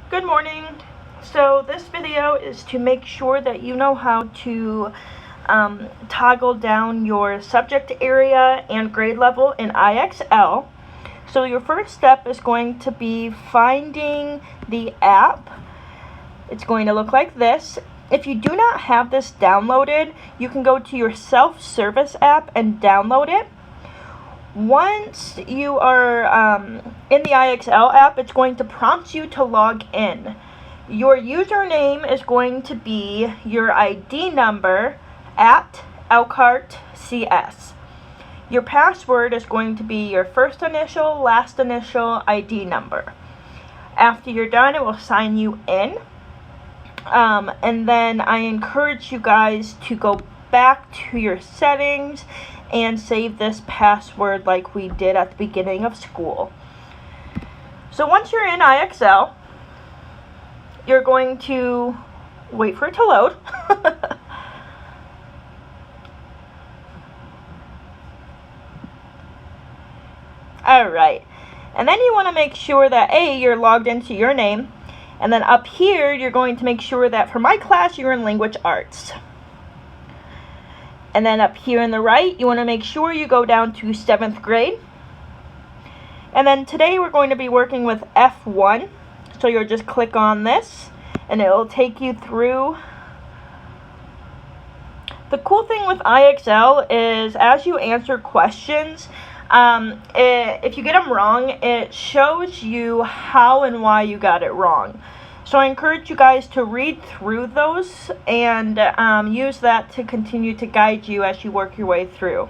Good morning. So this video is to make sure that you know how to toggle down your subject area and grade level in IXL. So your first step is going to be finding the app. It's going to look like this. If you do not have this downloaded, you can go to your self-service app and download it. Once you are in the IXL app, it's going to prompt you to log in. Your username is going to be your ID number at Elkhart CS. Your password is going to be your first initial, last initial ID number. After you're done, it will sign you in. And then I encourage you guys to go back to your settings and save this password like we did at the beginning of school. So once you're in IXL, you're going to wait for it to load. Alright, and then you want to make sure that you're logged into your name, and then up here you're going to make sure that for my class you're in language arts. And then up here on the right, you want to make sure you go down to 7th grade. And then today we're going to be working with F1. So you'll just click on this and it will take you through. The cool thing with IXL is as you answer questions, if you get them wrong, it shows you how and why you got it wrong. So I encourage you guys to read through those and use that to continue to guide you as you work your way through.